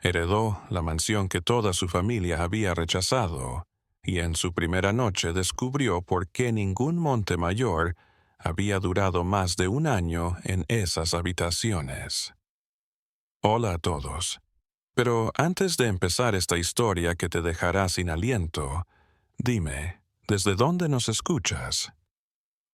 Heredó la mansión que toda su familia había rechazado, y en su primera noche descubrió por qué ningún Montemayor había durado más de un año en esas habitaciones. Hola a todos. Pero antes de empezar esta historia que te dejará sin aliento, dime, ¿desde dónde nos escuchas?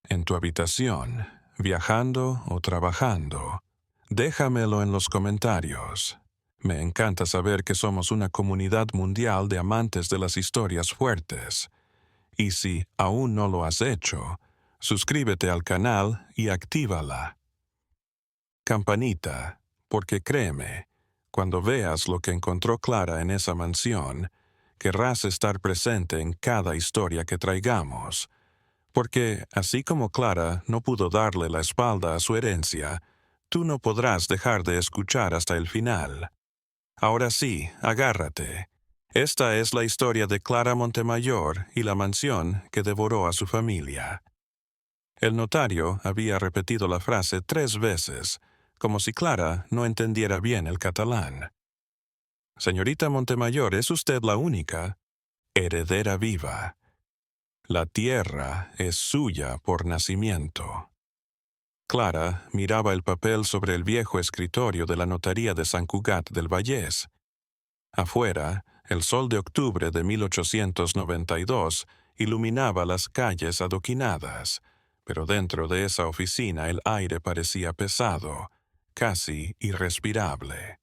¿En tu habitación, viajando o trabajando? Déjamelo en los comentarios. Me encanta saber que somos una comunidad mundial de amantes de las historias fuertes. Y si aún no lo has hecho, suscríbete al canal y actívala. Campanita, porque créeme, cuando veas lo que encontró Clara en esa mansión, querrás estar presente en cada historia que traigamos, porque así como Clara no pudo darle la espalda a su herencia, tú no podrás dejar de escuchar hasta el final. Ahora sí, agárrate. Esta es la historia de Clara Montemayor y la mansión que devoró a su familia. El notario había repetido la frase 3 veces, como si Clara no entendiera bien el catalán. Señorita Montemayor, ¿es usted la única heredera viva? La tierra es suya por nacimiento. Clara miraba el papel sobre el viejo escritorio de la notaría de San Cugat del Vallés. Afuera, el sol de octubre de 1892 iluminaba las calles adoquinadas, pero dentro de esa oficina el aire parecía pesado, casi irrespirable.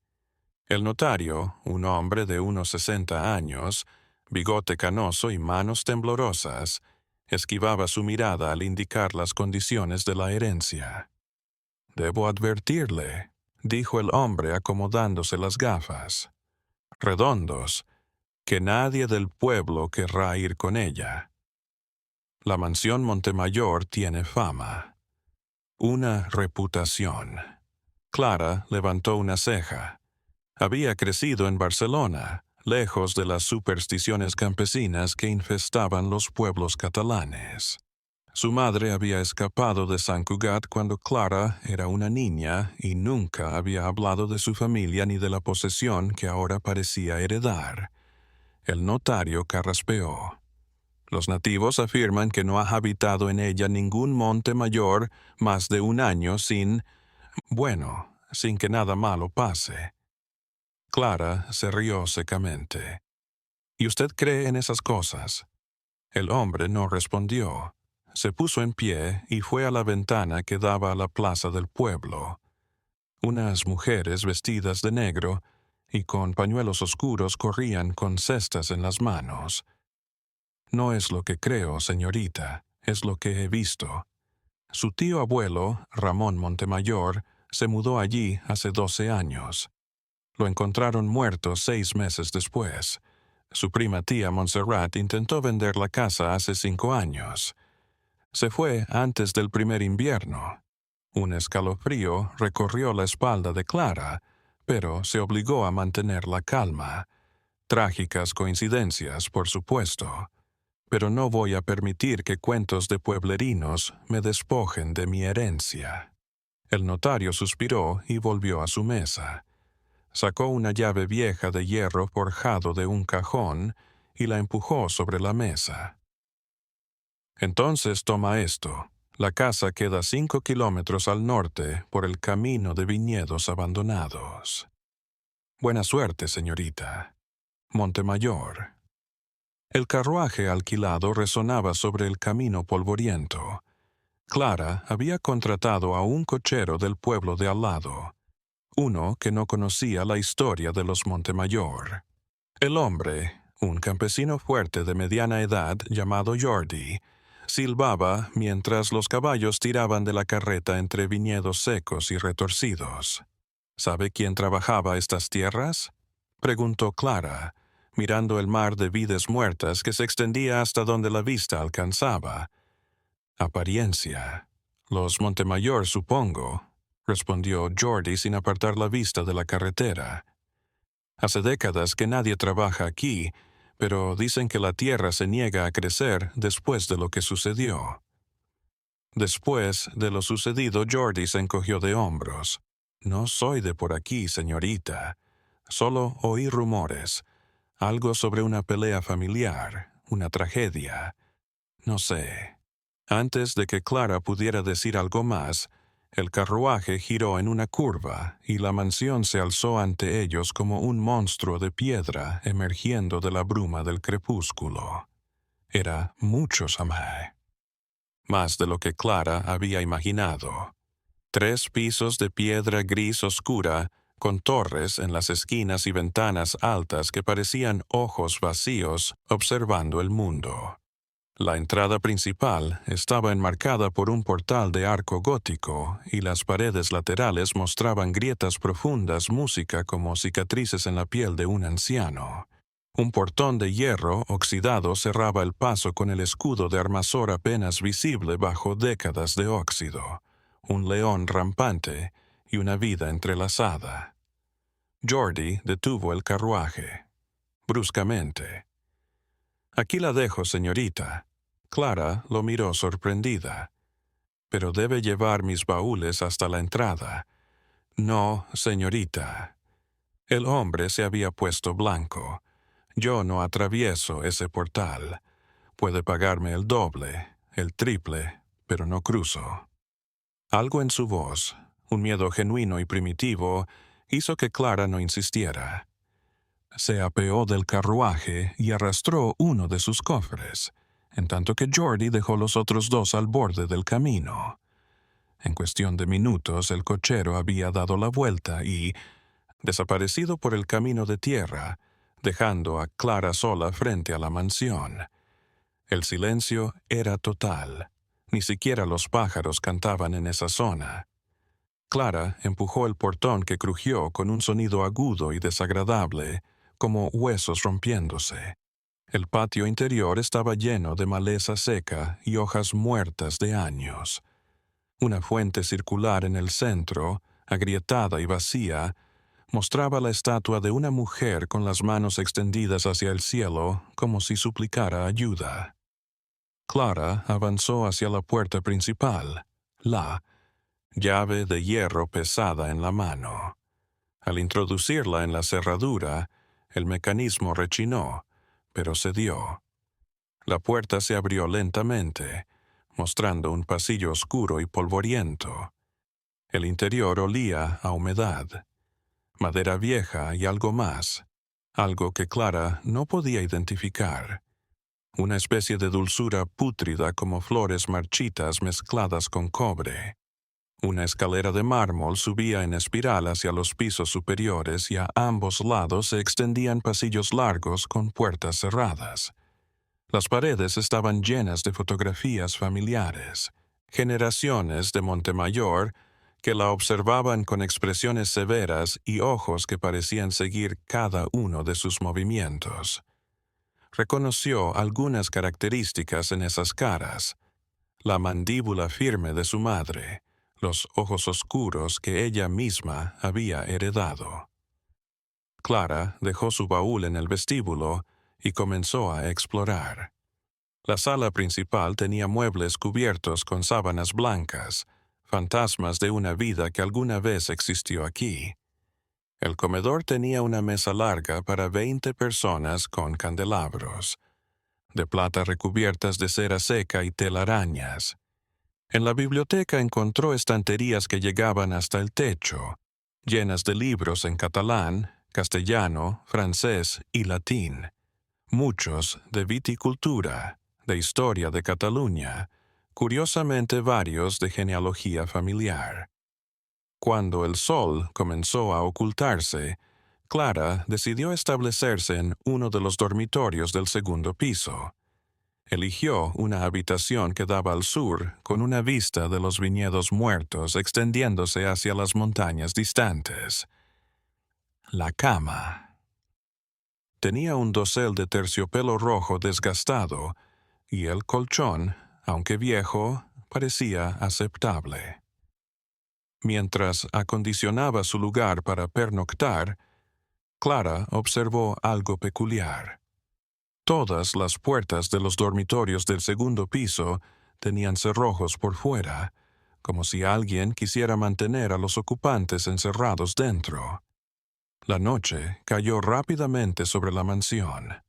El notario, un hombre de unos 60 años, bigote canoso y manos temblorosas, esquivaba su mirada al indicar las condiciones de la herencia. «Debo advertirle», dijo el hombre acomodándose las gafas. «Redondos, que nadie del pueblo querrá ir con ella. La mansión Montemayor tiene fama, una reputación». Clara levantó una ceja. Había crecido en Barcelona, lejos de las supersticiones campesinas que infestaban los pueblos catalanes. Su madre había escapado de San Cugat cuando Clara era una niña y nunca había hablado de su familia ni de la posesión que ahora parecía heredar. El notario carraspeó. Los nativos afirman que no ha habitado en ella ningún Montemayor más de un año sin que nada malo pase. Clara se rió secamente. ¿Y usted cree en esas cosas? El hombre no respondió. Se puso en pie y fue a la ventana que daba a la plaza del pueblo. Unas mujeres vestidas de negro y con pañuelos oscuros corrían con cestas en las manos. No es lo que creo, señorita, es lo que he visto. Su tío abuelo, Ramón Montemayor, se mudó allí hace 12 años. Lo encontraron muerto 6 meses después. Su prima tía Montserrat intentó vender la casa hace 5 años. Se fue antes del primer invierno. Un escalofrío recorrió la espalda de Clara, pero se obligó a mantener la calma. Trágicas coincidencias, por supuesto. Pero no voy a permitir que cuentos de pueblerinos me despojen de mi herencia. El notario suspiró y volvió a su mesa. Sacó una llave vieja de hierro forjado de un cajón y la empujó sobre la mesa. Entonces toma esto. La casa queda 5 kilómetros al norte por el camino de viñedos abandonados. Buena suerte, señorita. Montemayor. El carruaje alquilado resonaba sobre el camino polvoriento. Clara había contratado a un cochero del pueblo de al lado, uno que no conocía la historia de los Montemayor. El hombre, un campesino fuerte de mediana edad llamado Jordi, silbaba mientras los caballos tiraban de la carreta entre viñedos secos y retorcidos. ¿Sabe quién trabajaba estas tierras?, preguntó Clara, mirando el mar de vides muertas que se extendía hasta donde la vista alcanzaba. Apariencia. Los Montemayor, supongo, respondió Jordi sin apartar la vista de la carretera. Hace décadas que nadie trabaja aquí, pero dicen que la tierra se niega a crecer después de lo que sucedió. Después de lo sucedido, Jordi se encogió de hombros. No soy de por aquí, señorita. Solo oí rumores, algo sobre una pelea familiar, una tragedia. No sé. Antes de que Clara pudiera decir algo más, el carruaje giró en una curva y la mansión se alzó ante ellos como un monstruo de piedra emergiendo de la bruma del crepúsculo. Era mucho Samhain. Más de lo que Clara había imaginado. 3 pisos de piedra gris oscura, con torres en las esquinas y ventanas altas que parecían ojos vacíos observando el mundo. La entrada principal estaba enmarcada por un portal de arco gótico y las paredes laterales mostraban grietas profundas, música como cicatrices en la piel de un anciano. Un portón de hierro oxidado cerraba el paso con el escudo de armazor apenas visible bajo décadas de óxido, un león rampante y una vida entrelazada. Geordie detuvo el carruaje. Bruscamente. «Aquí la dejo, señorita». Clara lo miró sorprendida. «Pero debe llevar mis baúles hasta la entrada». «No, señorita». El hombre se había puesto blanco. «Yo no atravieso ese portal. Puede pagarme el doble, el triple, pero no cruzo». Algo en su voz, un miedo genuino y primitivo, hizo que Clara no insistiera. Se apeó del carruaje y arrastró uno de sus cofres, en tanto que Geordie dejó los otros 2 al borde del camino. En cuestión de minutos el cochero había dado la vuelta y, desaparecido por el camino de tierra, dejando a Clara sola frente a la mansión. El silencio era total. Ni siquiera los pájaros cantaban en esa zona. Clara empujó el portón que crujió con un sonido agudo y desagradable, como huesos rompiéndose. El patio interior estaba lleno de maleza seca y hojas muertas de años. Una fuente circular en el centro, agrietada y vacía, mostraba la estatua de una mujer con las manos extendidas hacia el cielo como si suplicara ayuda. Clara avanzó hacia la puerta principal, la llave de hierro pesada en la mano. Al introducirla en la cerradura, el mecanismo rechinó, pero cedió. La puerta se abrió lentamente, mostrando un pasillo oscuro y polvoriento. El interior olía a humedad, madera vieja y algo más, algo que Clara no podía identificar. Una especie de dulzura pútrida como flores marchitas mezcladas con cobre. Una escalera de mármol subía en espiral hacia los pisos superiores y a ambos lados se extendían pasillos largos con puertas cerradas. Las paredes estaban llenas de fotografías familiares, generaciones de Montemayor que la observaban con expresiones severas y ojos que parecían seguir cada uno de sus movimientos. Reconoció algunas características en esas caras: la mandíbula firme de su madre, los ojos oscuros que ella misma había heredado. Clara dejó su baúl en el vestíbulo y comenzó a explorar. La sala principal tenía muebles cubiertos con sábanas blancas, fantasmas de una vida que alguna vez existió aquí. El comedor tenía una mesa larga para 20 personas con candelabros, de plata recubiertas de cera seca y telarañas. En la biblioteca encontró estanterías que llegaban hasta el techo, llenas de libros en catalán, castellano, francés y latín, muchos de viticultura, de historia de Cataluña, curiosamente varios de genealogía familiar. Cuando el sol comenzó a ocultarse, Clara decidió establecerse en uno de los dormitorios del segundo piso. Eligió una habitación que daba al sur, con una vista de los viñedos muertos extendiéndose hacia las montañas distantes. La cama. Tenía un dosel de terciopelo rojo desgastado, y el colchón, aunque viejo, parecía aceptable. Mientras acondicionaba su lugar para pernoctar, Clara observó algo peculiar. Todas las puertas de los dormitorios del segundo piso tenían cerrojos por fuera, como si alguien quisiera mantener a los ocupantes encerrados dentro. La noche cayó rápidamente sobre la mansión.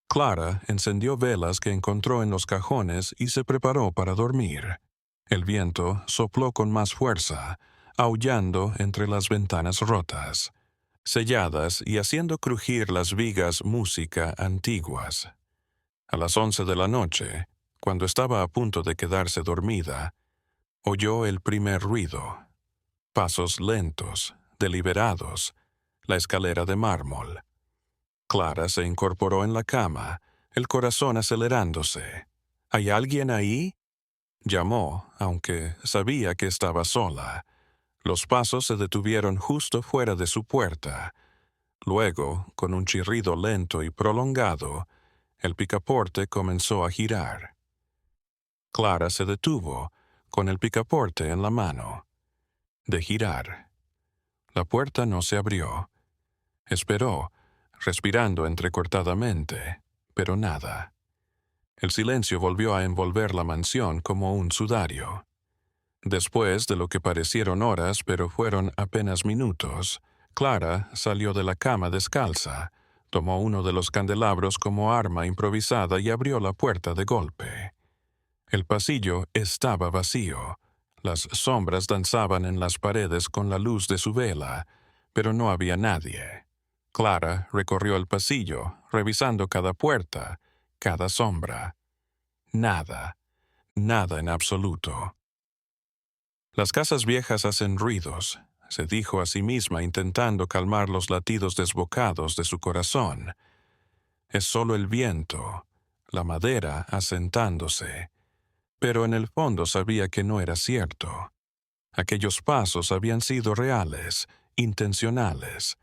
Clara encendió velas que encontró en los cajones y se preparó para dormir. El viento sopló con más fuerza, aullando entre las ventanas rotas, selladas y haciendo crujir las vigas música antiguas. A las 11 de la noche, cuando estaba a punto de quedarse dormida, oyó el primer ruido. Pasos lentos, deliberados, la escalera de mármol. Clara se incorporó en la cama, el corazón acelerándose. ¿Hay alguien ahí? Llamó, aunque sabía que estaba sola. Los pasos se detuvieron justo fuera de su puerta. Luego, con un chirrido lento y prolongado, el picaporte comenzó a girar. Clara se detuvo, con el picaporte en la mano. De girar. La puerta no se abrió. Esperó, respirando entrecortadamente, pero nada. El silencio volvió a envolver la mansión como un sudario. Después de lo que parecieron horas, pero fueron apenas minutos, Clara salió de la cama descalza, tomó uno de los candelabros como arma improvisada y abrió la puerta de golpe. El pasillo estaba vacío. Las sombras danzaban en las paredes con la luz de su vela, pero no había nadie. Clara recorrió el pasillo, revisando cada puerta, cada sombra. Nada, nada en absoluto. Las casas viejas hacen ruidos, se dijo a sí misma intentando calmar los latidos desbocados de su corazón. Es solo el viento, la madera asentándose. Pero en el fondo sabía que no era cierto. Aquellos pasos habían sido reales, intencionales.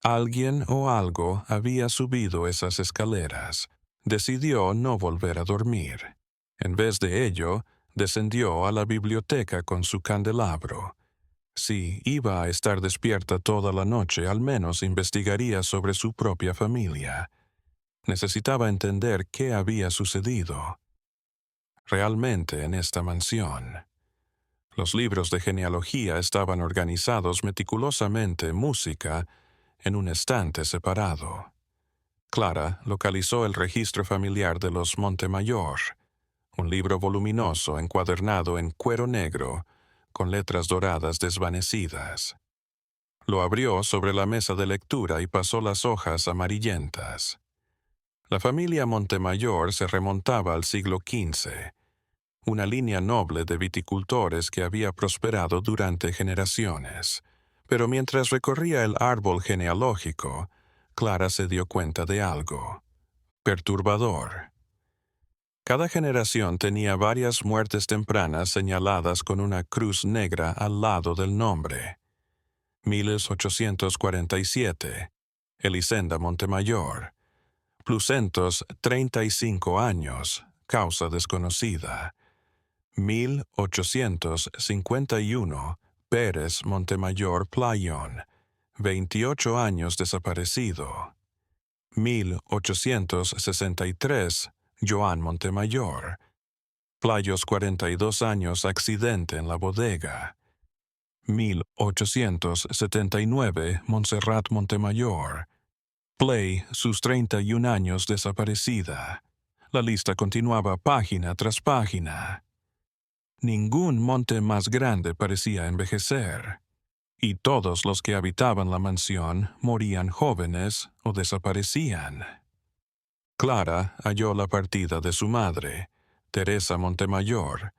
Alguien o algo había subido esas escaleras. Decidió no volver a dormir. En vez de ello, descendió a la biblioteca con su candelabro. Si iba a estar despierta toda la noche, al menos investigaría sobre su propia familia. Necesitaba entender qué había sucedido realmente en esta mansión. Los libros de genealogía estaban organizados meticulosamente, música, en un estante separado. Clara localizó el registro familiar de los Montemayor, un libro voluminoso encuadernado en cuero negro, con letras doradas desvanecidas. Lo abrió sobre la mesa de lectura y pasó las hojas amarillentas. La familia Montemayor se remontaba al siglo XV, una línea noble de viticultores que había prosperado durante generaciones. Pero mientras recorría el árbol genealógico, Clara se dio cuenta de algo perturbador. Cada generación tenía varias muertes tempranas señaladas con una cruz negra al lado del nombre. 1847, Elisenda Montemayor. Plucentos 35 años, causa desconocida. 1851, Pérez Montemayor Playón, 28 años desaparecido. 1863, Joan Montemayor, Playos 42 años accidente en la bodega. 1879, Montserrat Montemayor, Play sus 31 años desaparecida. La lista continuaba página tras página. Ningún monte más grande parecía envejecer, y todos los que habitaban la mansión morían jóvenes o desaparecían. Clara halló la partida de su madre, Teresa Montemayor,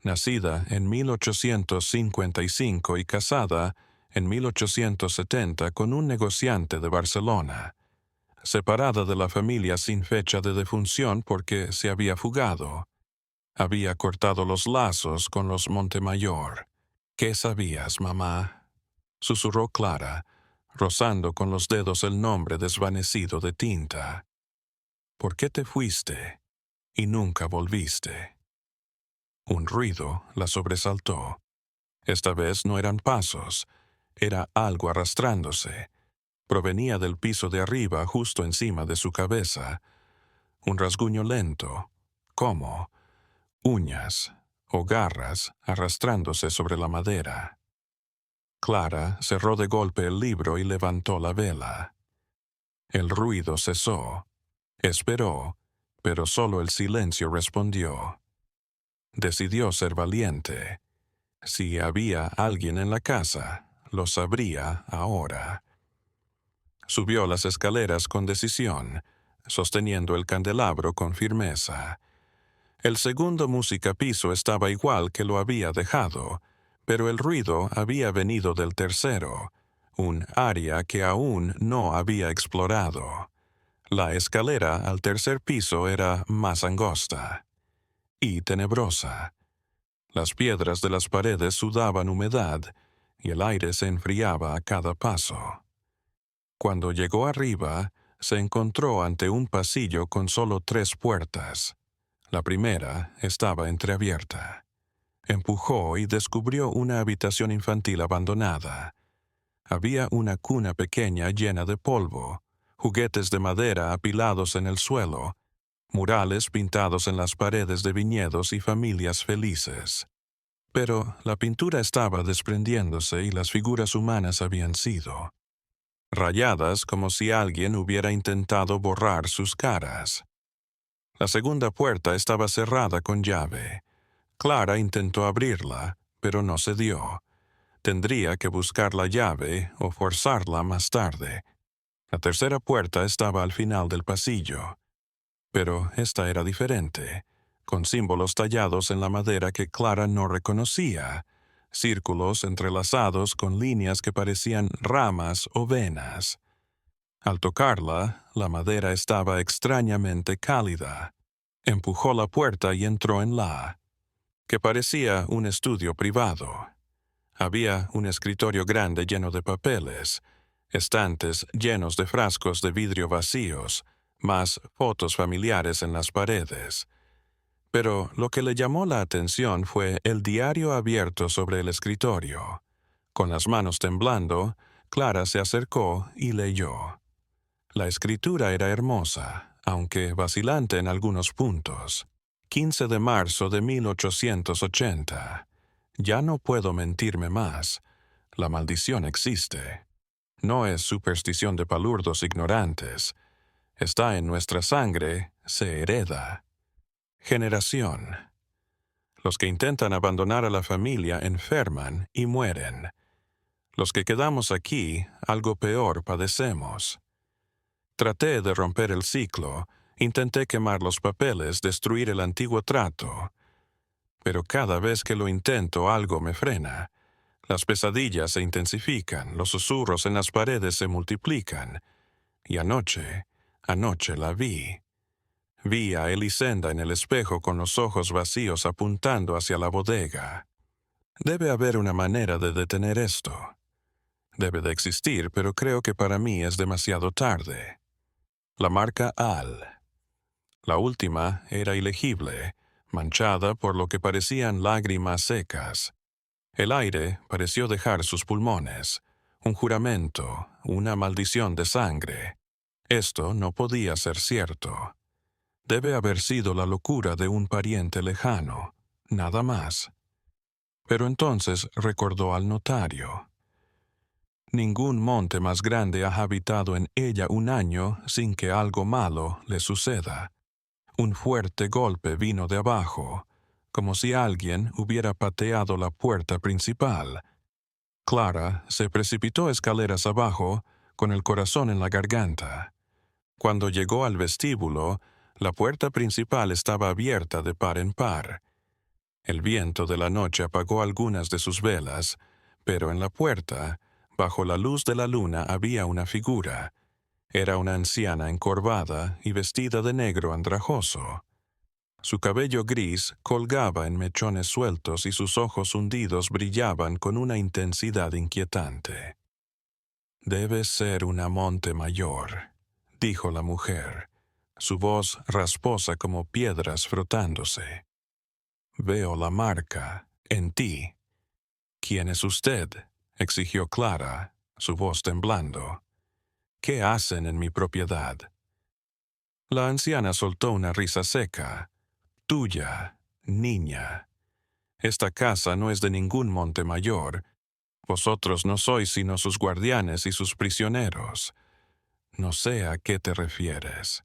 nacida en 1855 y casada en 1870 con un negociante de Barcelona, separada de la familia sin fecha de defunción porque se había fugado. Había cortado los lazos con los Montemayor. ¿Qué sabías, mamá?, susurró Clara, rozando con los dedos el nombre desvanecido de tinta. ¿Por qué te fuiste y nunca volviste? Un ruido la sobresaltó. Esta vez no eran pasos, era algo arrastrándose. Provenía del piso de arriba, justo encima de su cabeza. Un rasguño lento, como uñas o garras arrastrándose sobre la madera. Clara cerró de golpe el libro y levantó la vela. El ruido cesó. Esperó, pero solo el silencio respondió. Decidió ser valiente. Si había alguien en la casa, lo sabría ahora. Subió las escaleras con decisión, sosteniendo el candelabro con firmeza. El segundo musicapiso estaba igual que lo había dejado, pero el ruido había venido del tercero, un área que aún no había explorado. La escalera al tercer piso era más angosta y tenebrosa. Las piedras de las paredes sudaban humedad y el aire se enfriaba a cada paso. Cuando llegó arriba, se encontró ante un pasillo con solo 3 puertas. La primera estaba entreabierta. Empujó y descubrió una habitación infantil abandonada. Había una cuna pequeña llena de polvo, juguetes de madera apilados en el suelo, murales pintados en las paredes de viñedos y familias felices. Pero la pintura estaba desprendiéndose y las figuras humanas habían sido rayadas como si alguien hubiera intentado borrar sus caras. La segunda puerta estaba cerrada con llave. Clara intentó abrirla, pero no se dio. Tendría que buscar la llave o forzarla más tarde. La tercera puerta estaba al final del pasillo, pero esta era diferente, con símbolos tallados en la madera que Clara no reconocía, círculos entrelazados con líneas que parecían ramas o venas. Al tocarla, la madera estaba extrañamente cálida. Empujó la puerta y entró en la, que parecía un estudio privado. Había un escritorio grande lleno de papeles, estantes llenos de frascos de vidrio vacíos, más fotos familiares en las paredes. Pero lo que le llamó la atención fue el diario abierto sobre el escritorio. Con las manos temblando, Clara se acercó y leyó. La escritura era hermosa, aunque vacilante en algunos puntos. 15 de marzo de 1880. Ya no puedo mentirme más. La maldición existe. No es superstición de palurdos ignorantes. Está en nuestra sangre, se hereda. Generación. Los que intentan abandonar a la familia enferman y mueren. Los que quedamos aquí, algo peor padecemos. Traté de romper el ciclo, intenté quemar los papeles, destruir el antiguo trato. Pero cada vez que lo intento algo me frena. Las pesadillas se intensifican, los susurros en las paredes se multiplican. Y anoche la vi. Vi a Elisenda en el espejo con los ojos vacíos apuntando hacia la bodega. Debe haber una manera de detener esto. Debe de existir, pero creo que para mí es demasiado tarde. La marca Al. La última era ilegible, manchada por lo que parecían lágrimas secas. El aire pareció dejar sus pulmones. Un juramento, una maldición de sangre. Esto no podía ser cierto. Debe haber sido la locura de un pariente lejano, nada más. Pero entonces recordó al notario. Ningún monte más grande ha habitado en ella un año sin que algo malo le suceda. Un fuerte golpe vino de abajo, como si alguien hubiera pateado la puerta principal. Clara se precipitó escaleras abajo, con el corazón en la garganta. Cuando llegó al vestíbulo, la puerta principal estaba abierta de par en par. El viento de la noche apagó algunas de sus velas, pero en la puerta, bajo la luz de la luna, había una figura. Era una anciana encorvada y vestida de negro andrajoso. Su cabello gris colgaba en mechones sueltos y sus ojos hundidos brillaban con una intensidad inquietante. «Debe ser una Montemayor», dijo la mujer, su voz rasposa como piedras frotándose. «Veo la marca en ti». «¿Quién es usted?», exigió Clara, su voz temblando. «¿Qué hacen en mi propiedad?». La anciana soltó una risa seca. «Tuya, niña. Esta casa no es de ningún Montemayor, Vosotros no sois sino sus guardianes y sus prisioneros. No sé a qué te refieres.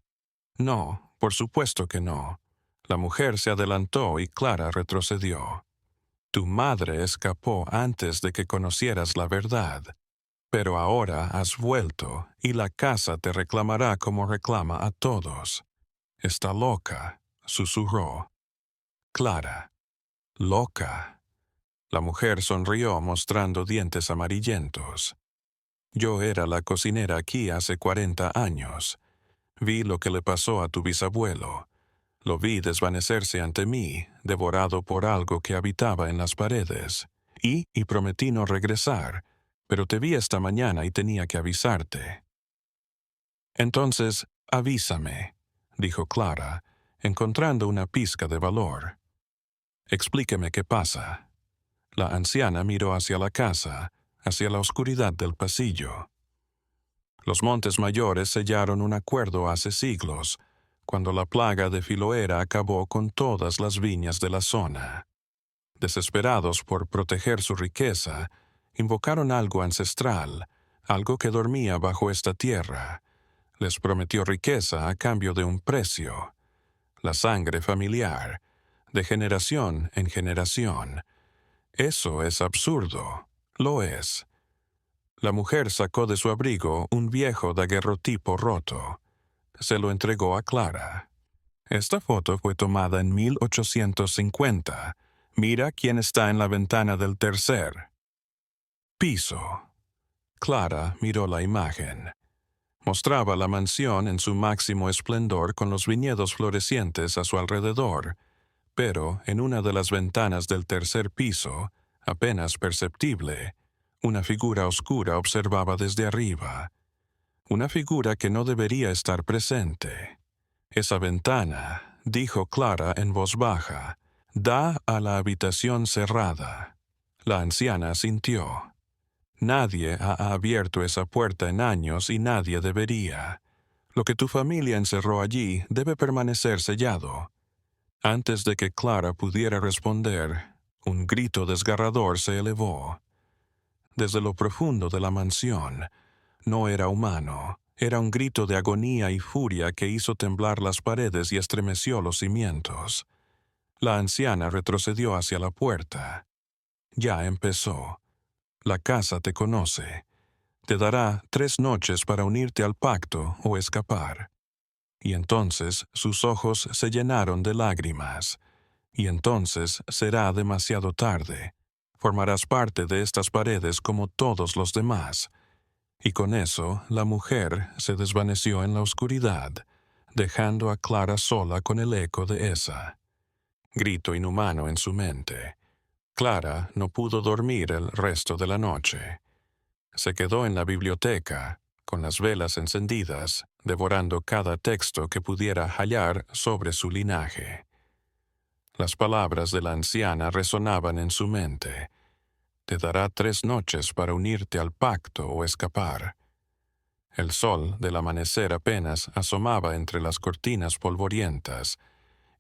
No, por supuesto que no. La mujer se adelantó y Clara retrocedió. Tu madre escapó antes de que conocieras la verdad. Pero ahora has vuelto y la casa te reclamará como reclama a todos. Está loca, susurró. Clara. Loca. La mujer sonrió mostrando dientes amarillentos. Yo era la cocinera aquí hace 40 años. Vi lo que le pasó a tu bisabuelo. Lo vi desvanecerse ante mí, devorado por algo que habitaba en las paredes. Y prometí no regresar, pero te vi esta mañana y tenía que avisarte. Entonces, avísame, dijo Clara, encontrando una pizca de valor. Explíqueme qué pasa. La anciana miró hacia la casa, hacia la oscuridad del pasillo. Los Montes Mayores sellaron un acuerdo hace siglos, cuando la plaga de Filoera acabó con todas las viñas de la zona. Desesperados por proteger su riqueza, invocaron algo ancestral, algo que dormía bajo esta tierra. Les prometió riqueza a cambio de un precio, la sangre familiar, de generación en generación. Eso es absurdo, lo es. La mujer sacó de su abrigo un viejo daguerrotipo roto. Se lo entregó a Clara. Esta foto fue tomada en 1850. Mira quién está en la ventana del tercer piso. Clara miró la imagen. Mostraba la mansión en su máximo esplendor con los viñedos florecientes a su alrededor, pero en una de las ventanas del tercer piso, apenas perceptible, una figura oscura observaba desde arriba. Una figura que no debería estar presente. Esa ventana, dijo Clara en voz baja, da a la habitación cerrada. La anciana asintió. Nadie ha abierto esa puerta en años y nadie debería. Lo que tu familia encerró allí debe permanecer sellado. Antes de que Clara pudiera responder, un grito desgarrador se elevó. Desde lo profundo de la mansión, no era humano, era un grito de agonía y furia que hizo temblar las paredes y estremeció los cimientos. La anciana retrocedió hacia la puerta. Ya empezó. La casa te conoce. Te dará 3 noches para unirte al pacto o escapar. Y entonces sus ojos se llenaron de lágrimas. Y entonces será demasiado tarde. Formarás parte de estas paredes como todos los demás. Y con eso la mujer se desvaneció en la oscuridad, dejando a Clara sola con el eco de esa. Grito inhumano en su mente. Clara no pudo dormir el resto de la noche. Se quedó en la biblioteca, con las velas encendidas, devorando cada texto que pudiera hallar sobre su linaje. Las palabras de la anciana resonaban en su mente. Te dará 3 noches para unirte al pacto o escapar. El sol del amanecer apenas asomaba entre las cortinas polvorientas,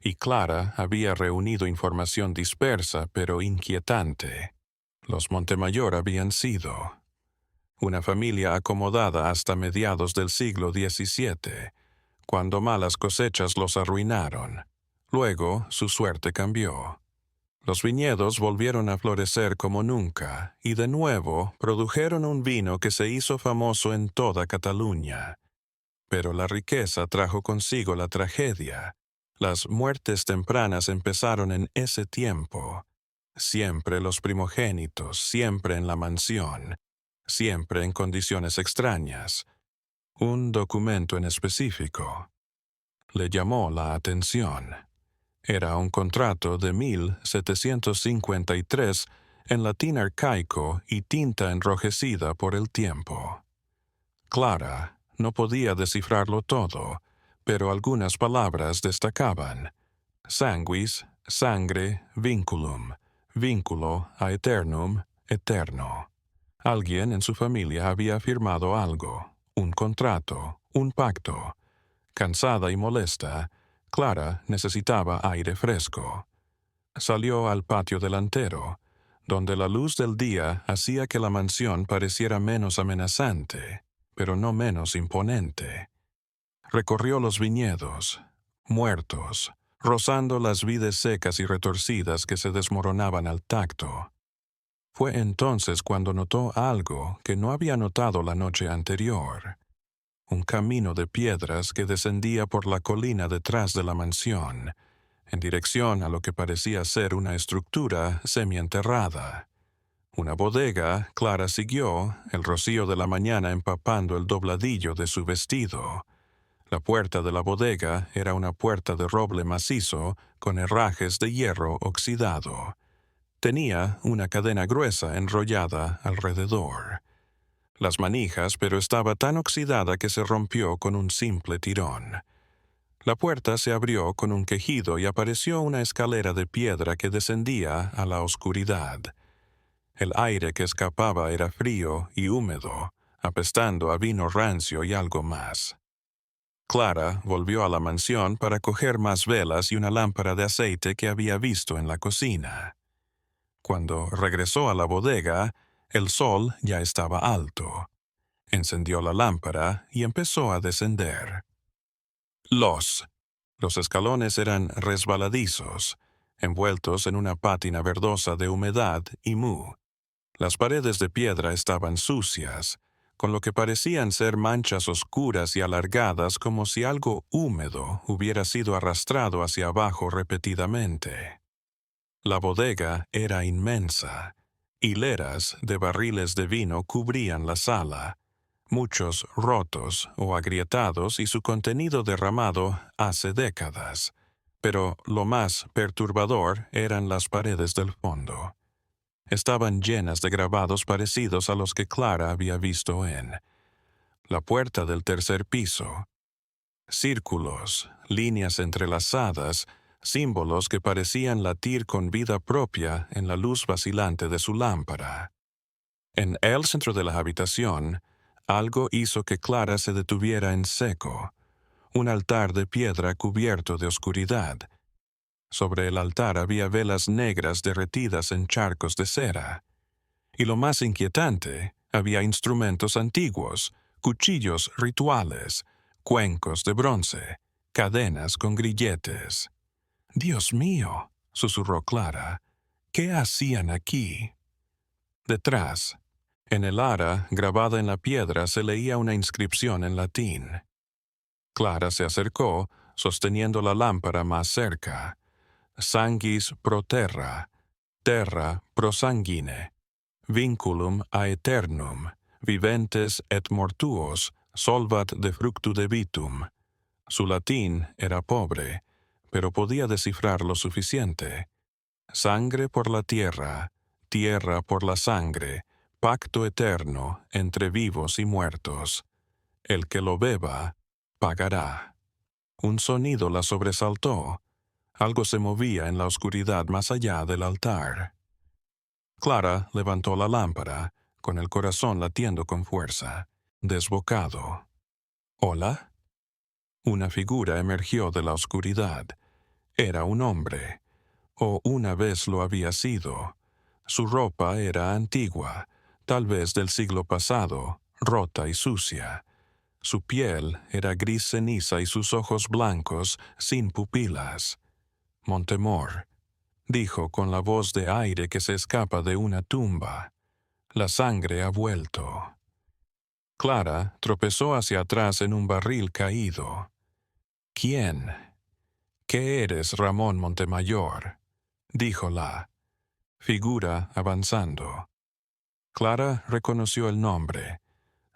y Clara había reunido información dispersa pero inquietante. Los Montemayor habían sido una familia acomodada hasta mediados del siglo XVII, cuando malas cosechas los arruinaron. Luego su suerte cambió. Los viñedos volvieron a florecer como nunca, y de nuevo produjeron un vino que se hizo famoso en toda Cataluña. Pero la riqueza trajo consigo la tragedia. Las muertes tempranas empezaron en ese tiempo. Siempre los primogénitos, siempre en la mansión, siempre en condiciones extrañas. Un documento en específico le llamó la atención. Era un contrato de 1753 en latín arcaico y tinta enrojecida por el tiempo. Clara no podía descifrarlo todo, pero algunas palabras destacaban. Sanguis, sangre, vinculum, vínculo, aeternum, eterno. Alguien en su familia había firmado algo, un contrato, un pacto. Cansada y molesta, Clara necesitaba aire fresco. Salió al patio delantero, donde la luz del día hacía que la mansión pareciera menos amenazante, pero no menos imponente. Recorrió los viñedos, muertos, rozando las vides secas y retorcidas que se desmoronaban al tacto. Fue entonces cuando notó algo que no había notado la noche anterior: un camino de piedras que descendía por la colina detrás de la mansión, en dirección a lo que parecía ser una estructura semienterrada. Una bodega. Clara siguió, el rocío de la mañana empapando el dobladillo de su vestido. La puerta de la bodega era una puerta de roble macizo con herrajes de hierro oxidado. Tenía una cadena gruesa enrollada alrededor. Las manijas, pero estaba tan oxidada que se rompió con un simple tirón. La puerta se abrió con un quejido y apareció una escalera de piedra que descendía a la oscuridad. El aire que escapaba era frío y húmedo, apestando a vino rancio y algo más. Clara volvió a la mansión para coger más velas y una lámpara de aceite que había visto en la cocina. Cuando regresó a la bodega, el sol ya estaba alto. Encendió la lámpara y empezó a descender. Los escalones eran resbaladizos, envueltos en una pátina verdosa de humedad y moho. Las paredes de piedra estaban sucias, con lo que parecían ser manchas oscuras y alargadas, como si algo húmedo hubiera sido arrastrado hacia abajo repetidamente. La bodega era inmensa. Hileras de barriles de vino cubrían la sala, muchos rotos o agrietados y su contenido derramado hace décadas. Pero lo más perturbador eran las paredes del fondo. Estaban llenas de grabados parecidos a los que Clara había visto en la puerta del tercer piso. Círculos, líneas entrelazadas, símbolos que parecían latir con vida propia en la luz vacilante de su lámpara. En el centro de la habitación, algo hizo que Clara se detuviera en seco: un altar de piedra cubierto de oscuridad. Sobre el altar había velas negras derretidas en charcos de cera. Y lo más inquietante, había instrumentos antiguos, cuchillos rituales, cuencos de bronce, cadenas con grilletes. «Dios mío», susurró Clara, «¿qué hacían aquí?» Detrás, en el ara grabada en la piedra, se leía una inscripción en latín. Clara se acercó, sosteniendo la lámpara más cerca. Sanguis pro terra, terra pro sanguine, vinculum aeternum, viventes et mortuos, solvat de fructu de vitum. Su latín era pobre, pero podía descifrar lo suficiente. Sangre por la tierra, tierra por la sangre, pacto eterno entre vivos y muertos. El que lo beba, pagará. Un sonido la sobresaltó. Algo se movía en la oscuridad más allá del altar. Clara levantó la lámpara, con el corazón latiendo con fuerza, desbocado. «¿Hola?» Una figura emergió de la oscuridad. Era un hombre, o una vez lo había sido. Su ropa era antigua, tal vez del siglo pasado, rota y sucia. Su piel era gris ceniza y sus ojos blancos, sin pupilas. «Montemor», dijo con la voz de aire que se escapa de una tumba. «La sangre ha vuelto». Clara tropezó hacia atrás en un barril caído. «¿Quién? ¿Qué eres, Ramón Montemayor?», dijo la figura avanzando. Clara reconoció el nombre.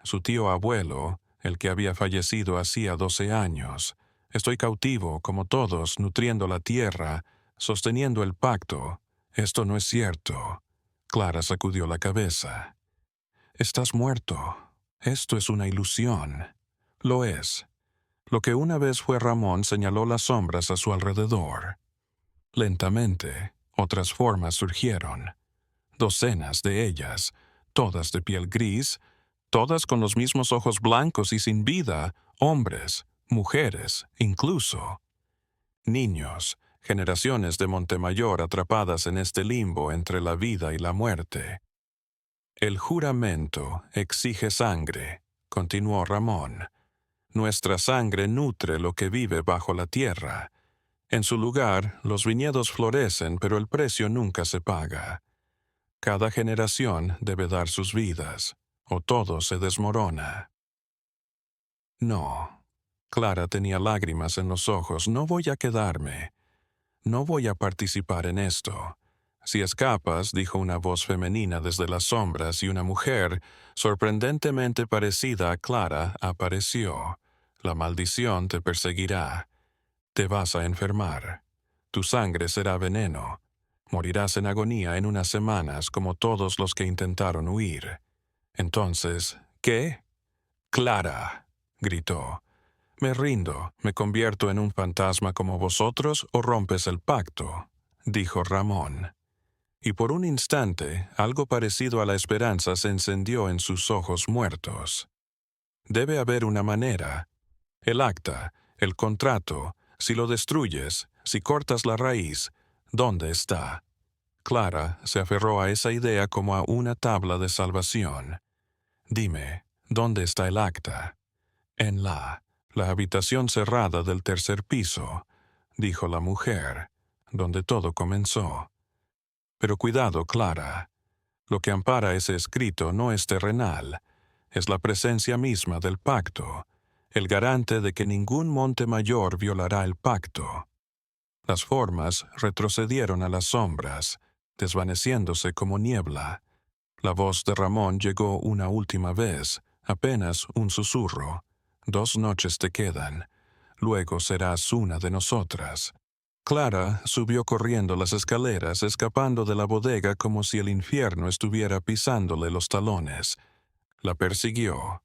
Su tío abuelo, el que había fallecido hacía 12 años. «Estoy cautivo, como todos, nutriendo la tierra, sosteniendo el pacto. Esto no es cierto». Clara sacudió la cabeza. «Estás muerto. Esto es una ilusión». «Lo es». Lo que una vez fue Ramón señaló las sombras a su alrededor. Lentamente, otras formas surgieron. Docenas de ellas, todas de piel gris, todas con los mismos ojos blancos y sin vida, hombres, mujeres, incluso. Niños, generaciones de Montemayor atrapadas en este limbo entre la vida y la muerte. El juramento exige sangre, continuó Ramón. Nuestra sangre nutre lo que vive bajo la tierra. En su lugar, los viñedos florecen, pero el precio nunca se paga. Cada generación debe dar sus vidas, o todo se desmorona. No. Clara tenía lágrimas en los ojos. No voy a quedarme. No voy a participar en esto. Si escapas, dijo una voz femenina desde las sombras, y una mujer, sorprendentemente parecida a Clara, apareció. La maldición te perseguirá. Te vas a enfermar. Tu sangre será veneno. Morirás en agonía en unas semanas como todos los que intentaron huir. Entonces, ¿qué? Clara, gritó. Me rindo, me convierto en un fantasma como vosotros o rompes el pacto, dijo Ramón. Y por un instante, algo parecido a la esperanza se encendió en sus ojos muertos. Debe haber una manera. El acta, el contrato, si lo destruyes, si cortas la raíz, ¿dónde está? Clara se aferró a esa idea como a una tabla de salvación. Dime, ¿dónde está el acta? En la habitación cerrada del tercer piso, dijo la mujer, donde todo comenzó. Pero cuidado, Clara. Lo que ampara ese escrito no es terrenal, es la presencia misma del pacto, el garante de que ningún Montemayor violará el pacto. Las formas retrocedieron a las sombras, desvaneciéndose como niebla. La voz de Ramón llegó una última vez, apenas un susurro. 2 noches te quedan. Luego serás una de nosotras. Clara subió corriendo las escaleras, escapando de la bodega como si el infierno estuviera pisándole los talones. La persiguió.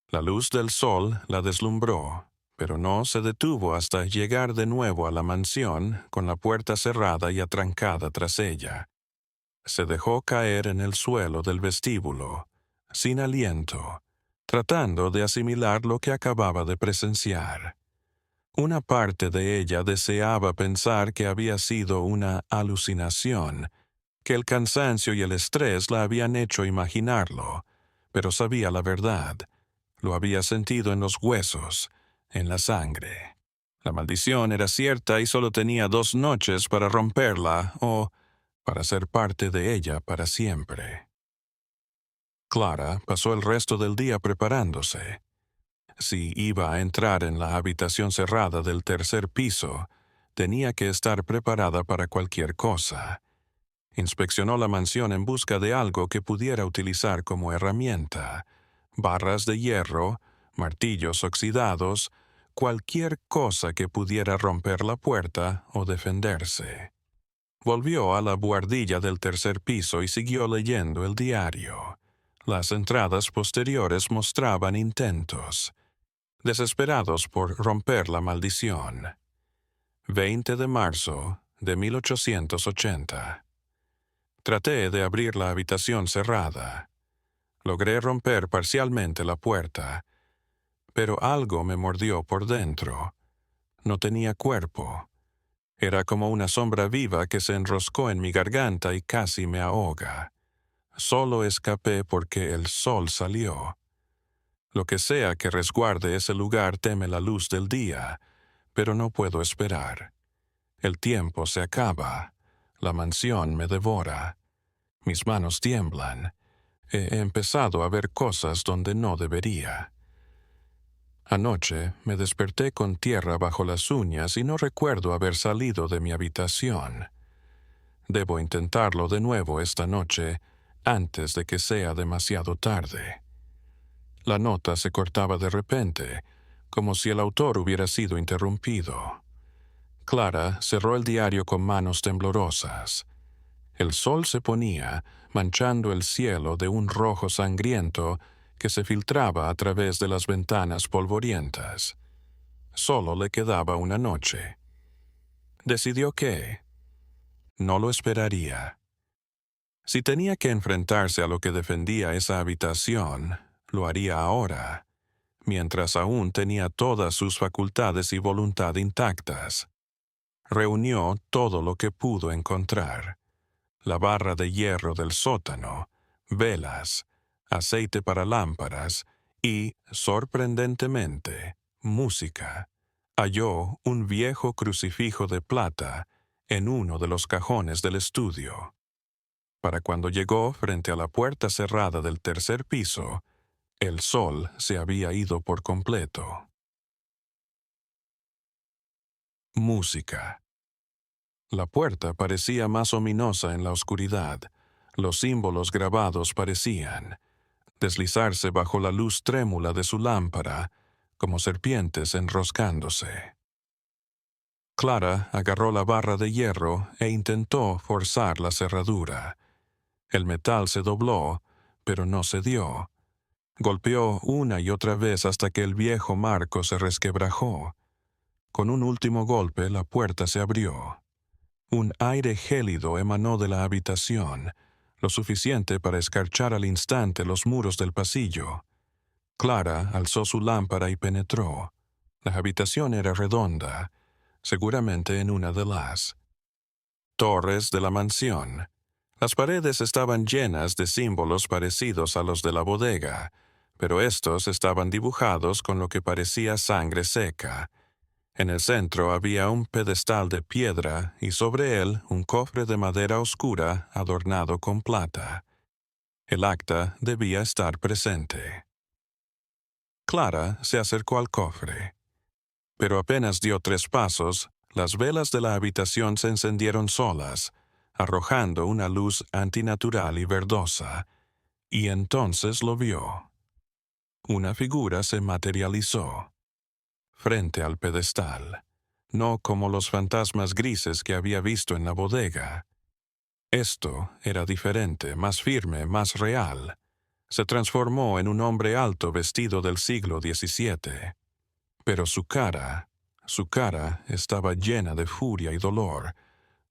La luz del sol la deslumbró, pero no se detuvo hasta llegar de nuevo a la mansión, con la puerta cerrada y atrancada tras ella. Se dejó caer en el suelo del vestíbulo, sin aliento, tratando de asimilar lo que acababa de presenciar. Una parte de ella deseaba pensar que había sido una alucinación, que el cansancio y el estrés la habían hecho imaginarlo, pero sabía la verdad. Lo había sentido en los huesos, en la sangre. La maldición era cierta y solo tenía 2 noches para romperla o para ser parte de ella para siempre. Clara pasó el resto del día preparándose. Si iba a entrar en la habitación cerrada del tercer piso, tenía que estar preparada para cualquier cosa. Inspeccionó la mansión en busca de algo que pudiera utilizar como herramienta: barras de hierro, martillos oxidados, cualquier cosa que pudiera romper la puerta o defenderse. Volvió a la buhardilla del tercer piso y siguió leyendo el diario. Las entradas posteriores mostraban intentos, desesperados por romper la maldición. 20 de marzo de 1880. Traté de abrir la habitación cerrada. Logré romper parcialmente la puerta, pero algo me mordió por dentro. No tenía cuerpo. Era como una sombra viva que se enroscó en mi garganta y casi me ahoga. Solo escapé porque el sol salió. Lo que sea que resguarde ese lugar teme la luz del día, pero no puedo esperar. El tiempo se acaba. La mansión me devora. Mis manos tiemblan. He empezado a ver cosas donde no debería. Anoche me desperté con tierra bajo las uñas y no recuerdo haber salido de mi habitación. Debo intentarlo de nuevo esta noche, antes de que sea demasiado tarde. La nota se cortaba de repente, como si el autor hubiera sido interrumpido. Clara cerró el diario con manos temblorosas. El sol se ponía, manchando el cielo de un rojo sangriento que se filtraba a través de las ventanas polvorientas. Solo le quedaba una noche. Decidió que no lo esperaría. Si tenía que enfrentarse a lo que defendía esa habitación, lo haría ahora, mientras aún tenía todas sus facultades y voluntad intactas. reunió todo lo que pudo encontrar: la barra de hierro del sótano, velas, aceite para lámparas y, sorprendentemente, música. Halló un viejo crucifijo de plata en uno de los cajones del estudio. Para cuando llegó frente a la puerta cerrada del tercer piso, el sol se había ido por completo. Música. La puerta parecía más ominosa en la oscuridad. Los símbolos grabados parecían deslizarse bajo la luz trémula de su lámpara, como serpientes enroscándose. Clara agarró la barra de hierro e intentó forzar la cerradura. El metal se dobló, pero no cedió. Golpeó una y otra vez hasta que el viejo marco se resquebrajó. Con un último golpe, la puerta se abrió. Un aire gélido emanó de la habitación, lo suficiente para escarchar al instante los muros del pasillo. Clara alzó su lámpara y penetró. La habitación era redonda, seguramente en una de las torres de la mansión. Las paredes estaban llenas de símbolos parecidos a los de la bodega, pero estos estaban dibujados con lo que parecía sangre seca. En el centro había un pedestal de piedra y sobre él un cofre de madera oscura adornado con plata. El acta debía estar presente. Clara se acercó al cofre, pero apenas dio 3 pasos, las velas de la habitación se encendieron solas, arrojando una luz antinatural y verdosa, y entonces lo vio. Una figura se materializó frente al pedestal, no como los fantasmas grises que había visto en la bodega. Esto era diferente, más firme, más real. Se transformó en un hombre alto vestido del siglo XVII. Pero su cara estaba llena de furia y dolor,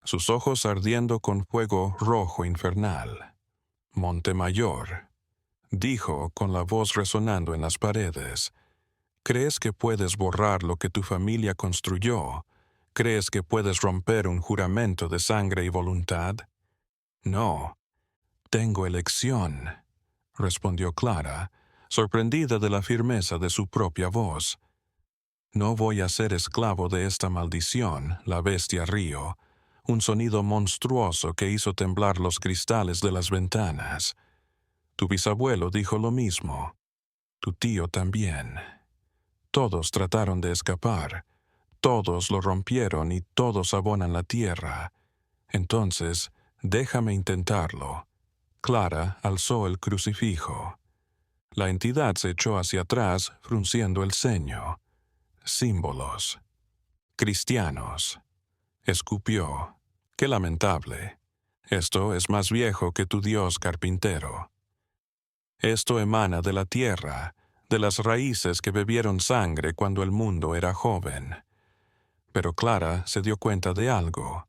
sus ojos ardiendo con fuego rojo infernal. Montemayor, dijo con la voz resonando en las paredes, ¿crees que puedes borrar lo que tu familia construyó? ¿Crees que puedes romper un juramento de sangre y voluntad? No, tengo elección, respondió Clara, sorprendida de la firmeza de su propia voz. No voy a ser esclavo de esta maldición, la bestia río, un sonido monstruoso que hizo temblar los cristales de las ventanas. Tu bisabuelo dijo lo mismo. Tu tío también. Todos trataron de escapar. Todos lo rompieron y todos abonan la tierra. Entonces, déjame intentarlo. Clara alzó el crucifijo. La entidad se echó hacia atrás, frunciendo el ceño. Símbolos. Cristianos. Escupió. Qué lamentable. Esto es más viejo que tu Dios carpintero. Esto emana de la tierra, de las raíces que bebieron sangre cuando el mundo era joven. Pero Clara se dio cuenta de algo.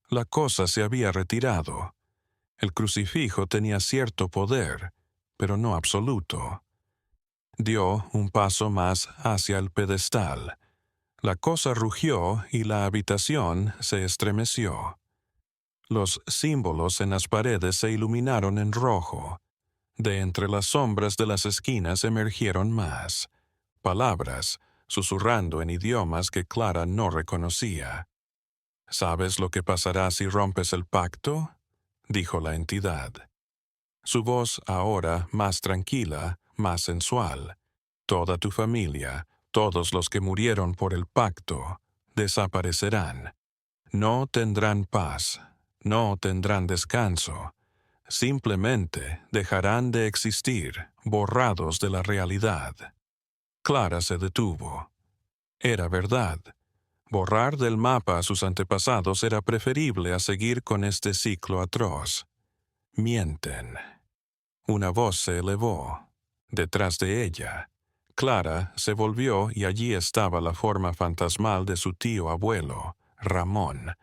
La cosa se había retirado. El crucifijo tenía cierto poder, pero no absoluto. Dio un paso más hacia el pedestal. La cosa rugió y la habitación se estremeció. Los símbolos en las paredes se iluminaron en rojo. De entre las sombras de las esquinas emergieron más palabras, susurrando en idiomas que Clara no reconocía. ¿Sabes lo que pasará si rompes el pacto?, dijo la entidad. Su voz ahora más tranquila, más sensual. Toda tu familia, todos los que murieron por el pacto, desaparecerán. No tendrán paz, no tendrán descanso. Simplemente dejarán de existir, borrados de la realidad. Clara se detuvo. Era verdad. Borrar del mapa a sus antepasados era preferible a seguir con este ciclo atroz. Mienten. Una voz se elevó. Detrás de ella, Clara se volvió y allí estaba la forma fantasmal de su tío abuelo, Ramón.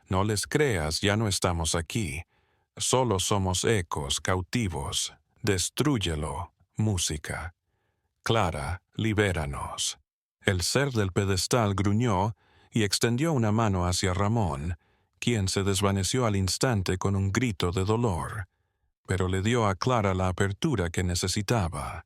No les creas, ya no estamos aquí. Solo somos ecos cautivos. Destrúyelo, música. Clara, libéranos. El ser del pedestal gruñó y extendió una mano hacia Ramón, quien se desvaneció al instante con un grito de dolor, pero le dio a Clara la apertura que necesitaba.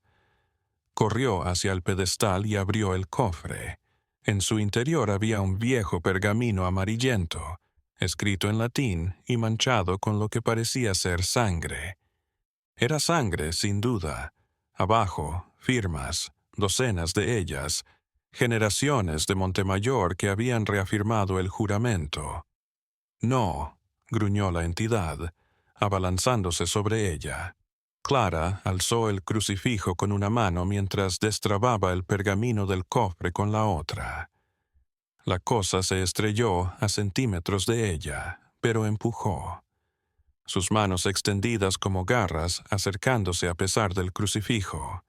Corrió hacia el pedestal y abrió el cofre. En su interior había un viejo pergamino amarillento, escrito en latín y manchado con lo que parecía ser sangre. Era sangre, sin duda. Abajo, firmas, docenas de ellas, generaciones de Montemayor que habían reafirmado el juramento. No, gruñó la entidad, abalanzándose sobre ella. Clara alzó el crucifijo con una mano mientras destrababa el pergamino del cofre con la otra. La cosa se estrelló a centímetros de ella, pero empujó. Sus manos extendidas como garras, acercándose a pesar del crucifijo.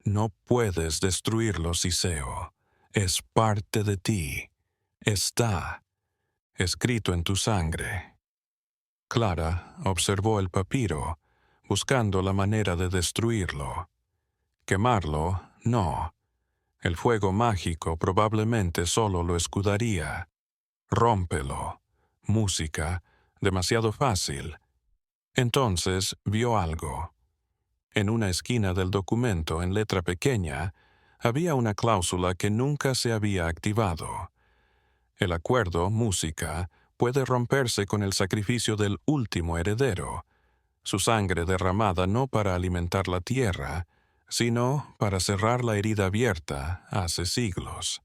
No puedes destruirlo, Siseo. Es parte de ti. Está escrito en tu sangre. Clara observó el papiro, buscando la manera de destruirlo. Quemarlo, no. El fuego mágico probablemente solo lo escudaría. Rómpelo. Música, demasiado fácil. Entonces vio algo. En una esquina del documento, en letra pequeña, había una cláusula que nunca se había activado. El acuerdo, música, puede romperse con el sacrificio del último heredero, su sangre derramada no para alimentar la tierra, sino para cerrar la herida abierta hace siglos.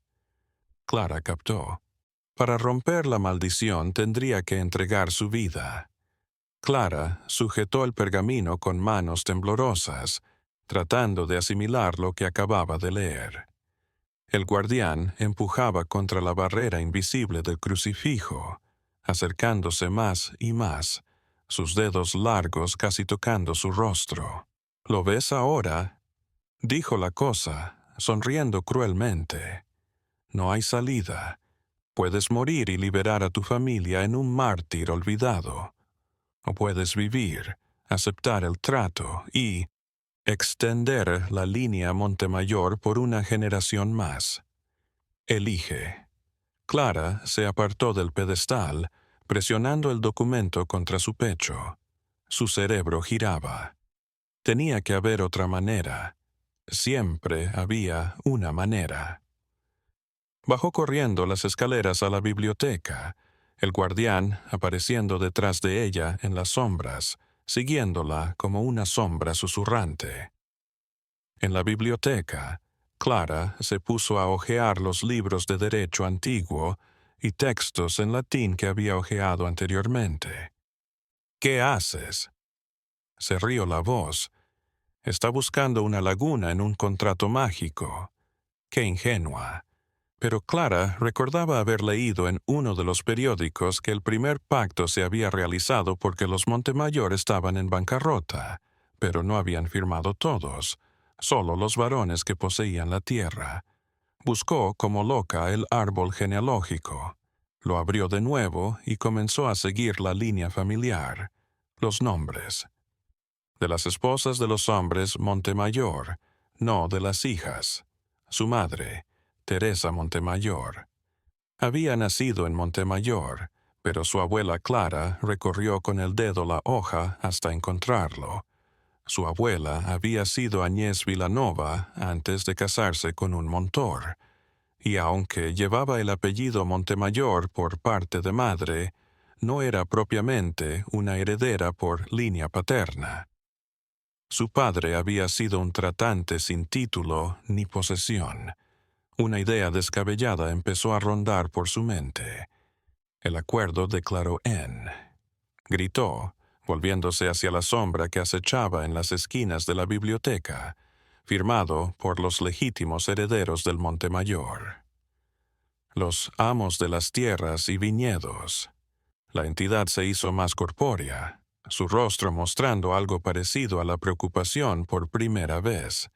Clara captó. Para romper la maldición tendría que entregar su vida. Clara sujetó el pergamino con manos temblorosas, tratando de asimilar lo que acababa de leer. El guardián empujaba contra la barrera invisible del crucifijo, acercándose más y más, sus dedos largos casi tocando su rostro. ¿Lo ves ahora?, dijo la cosa, sonriendo cruelmente. No hay salida. Puedes morir y liberar a tu familia en un mártir olvidado. O puedes vivir, aceptar el trato y extender la línea Montemayor por una generación más. Elige. Clara se apartó del pedestal, presionando el documento contra su pecho. Su cerebro giraba. Tenía que haber otra manera. Siempre había una manera. Bajó corriendo las escaleras a la biblioteca, el guardián apareciendo detrás de ella en las sombras, siguiéndola como una sombra susurrante. En la biblioteca, Clara se puso a hojear los libros de derecho antiguo y textos en latín que había hojeado anteriormente. ¿Qué haces?, se rió la voz. Está buscando una laguna en un contrato mágico. Qué ingenua. Pero Clara recordaba haber leído en uno de los periódicos que el primer pacto se había realizado porque los Montemayor estaban en bancarrota, pero no habían firmado todos, solo los varones que poseían la tierra. Buscó como loca el árbol genealógico. Lo abrió de nuevo y comenzó a seguir la línea familiar, los nombres. De las esposas de los hombres Montemayor, no de las hijas. Su madre, Teresa Montemayor. Había nacido en Montemayor, pero su abuela Clara recorrió con el dedo la hoja hasta encontrarlo. Su abuela había sido Agnès Villanova antes de casarse con un Montor, y aunque llevaba el apellido Montemayor por parte de madre, no era propiamente una heredera por línea paterna. Su padre había sido un tratante sin título ni posesión. Una idea descabellada empezó a rondar por su mente. El acuerdo declaró en. Gritó, volviéndose hacia la sombra que acechaba en las esquinas de la biblioteca, firmado por los legítimos herederos del Montemayor. Los amos de las tierras y viñedos. La entidad se hizo más corpórea, su rostro mostrando algo parecido a la preocupación por primera vez.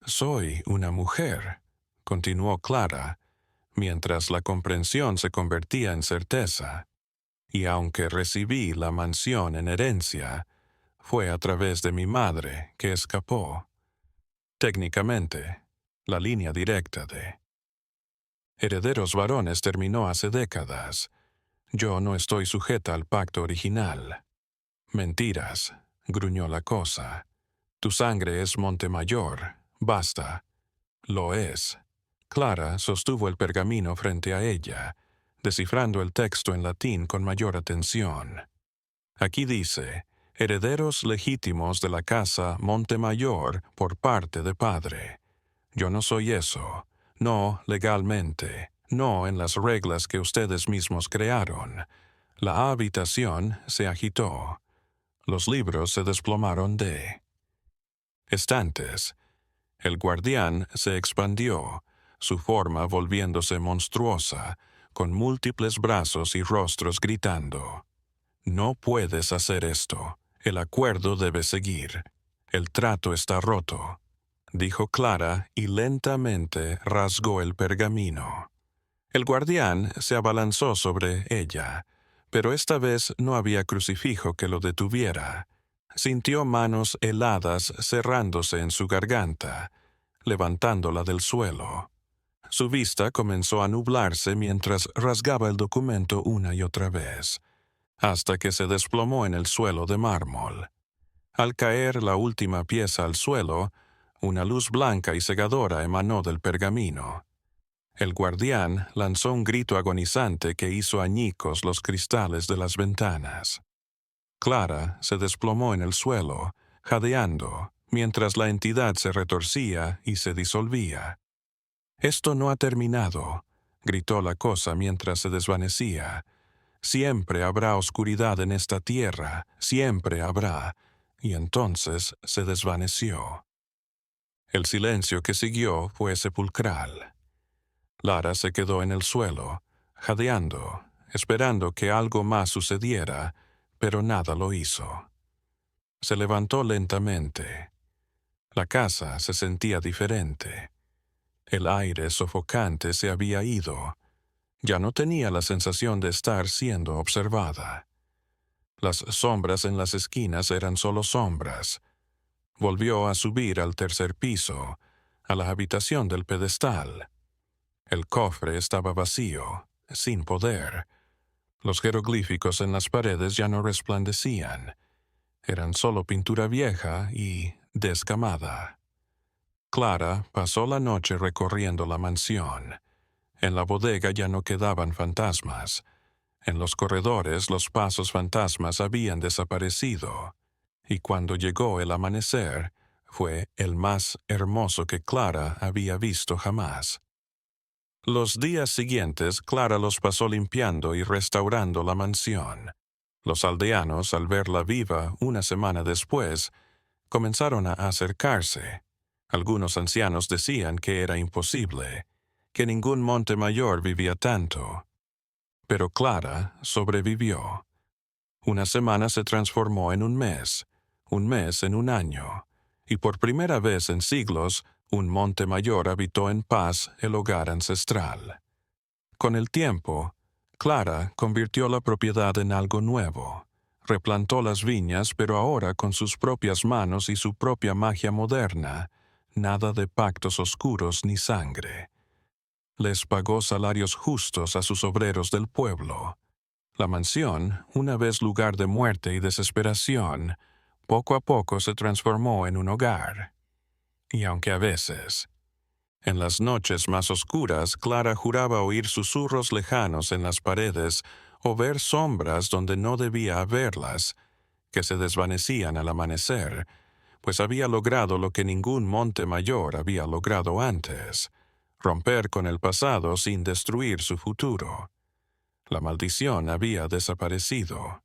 «Soy una mujer», continuó Clara, mientras la comprensión se convertía en certeza. «Y aunque recibí la mansión en herencia, fue a través de mi madre que escapó. Técnicamente, la línea directa de». Herederos varones terminó hace décadas. Yo no estoy sujeta al pacto original. Mentiras, gruñó la cosa. Tu sangre es Montemayor. Basta. Lo es. Clara sostuvo el pergamino frente a ella, descifrando el texto en latín con mayor atención. Aquí dice, herederos legítimos de la casa Montemayor por parte de padre. Yo no soy eso. No legalmente. No en las reglas que ustedes mismos crearon. La habitación se agitó. Los libros se desplomaron de estantes. El guardián se expandió, su forma volviéndose monstruosa, con múltiples brazos y rostros gritando. No puedes hacer esto. El acuerdo debe seguir. El trato está roto, dijo Clara y lentamente rasgó el pergamino. El guardián se abalanzó sobre ella, pero esta vez no había crucifijo que lo detuviera. Sintió manos heladas cerrándose en su garganta, levantándola del suelo. Su vista comenzó a nublarse mientras rasgaba el documento una y otra vez, hasta que se desplomó en el suelo de mármol. Al caer la última pieza al suelo, una luz blanca y cegadora emanó del pergamino. El guardián lanzó un grito agonizante que hizo añicos los cristales de las ventanas. Clara se desplomó en el suelo, jadeando, mientras la entidad se retorcía y se disolvía. «Esto no ha terminado», gritó la cosa mientras se desvanecía. «Siempre habrá oscuridad en esta tierra, siempre habrá». Y entonces se desvaneció. El silencio que siguió fue sepulcral. Lara se quedó en el suelo, jadeando, esperando que algo más sucediera, pero nada lo hizo. Se levantó lentamente. La casa se sentía diferente. El aire sofocante se había ido. Ya no tenía la sensación de estar siendo observada. Las sombras en las esquinas eran solo sombras. Volvió a subir al tercer piso, a la habitación del pedestal. El cofre estaba vacío, sin poder. Los jeroglíficos en las paredes ya no resplandecían. Eran solo pintura vieja y descamada. Clara pasó la noche recorriendo la mansión. En la bodega ya no quedaban fantasmas. En los corredores los pasos fantasmas habían desaparecido. Y cuando llegó el amanecer, fue el más hermoso que Clara había visto jamás. Los días siguientes, Clara los pasó limpiando y restaurando la mansión. Los aldeanos, al verla viva una semana después, comenzaron a acercarse. Algunos ancianos decían que era imposible, que ningún Montemayor vivía tanto. Pero Clara sobrevivió. Una semana se transformó en un mes en un año, y por primera vez en siglos, un Montemayor habitó en paz el hogar ancestral. Con el tiempo, Clara convirtió la propiedad en algo nuevo. Replantó las viñas, pero ahora con sus propias manos y su propia magia moderna. Nada de pactos oscuros ni sangre. Les pagó salarios justos a sus obreros del pueblo. La mansión, una vez lugar de muerte y desesperación, poco a poco se transformó en un hogar. Y aunque a veces, en las noches más oscuras, Clara juraba oír susurros lejanos en las paredes o ver sombras donde no debía haberlas, que se desvanecían al amanecer, pues había logrado lo que ningún Montemayor había logrado antes: romper con el pasado sin destruir su futuro. La maldición había desaparecido,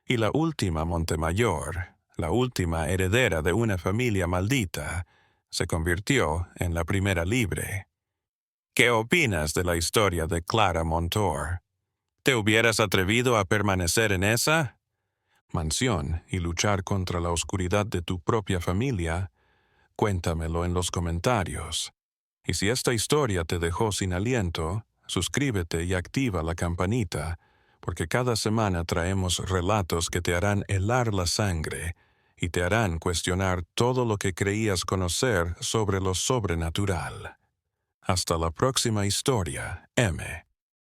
y la última Montemayor, la última heredera de una familia maldita, se convirtió en la primera libre. ¿Qué opinas de la historia de Clara Montour? ¿Te hubieras atrevido a permanecer en esa mansión y luchar contra la oscuridad de tu propia familia? Cuéntamelo en los comentarios. Y si esta historia te dejó sin aliento, suscríbete y activa la campanita, porque cada semana traemos relatos que te harán helar la sangre y te harán cuestionar todo lo que creías conocer sobre lo sobrenatural. Hasta la próxima historia, M.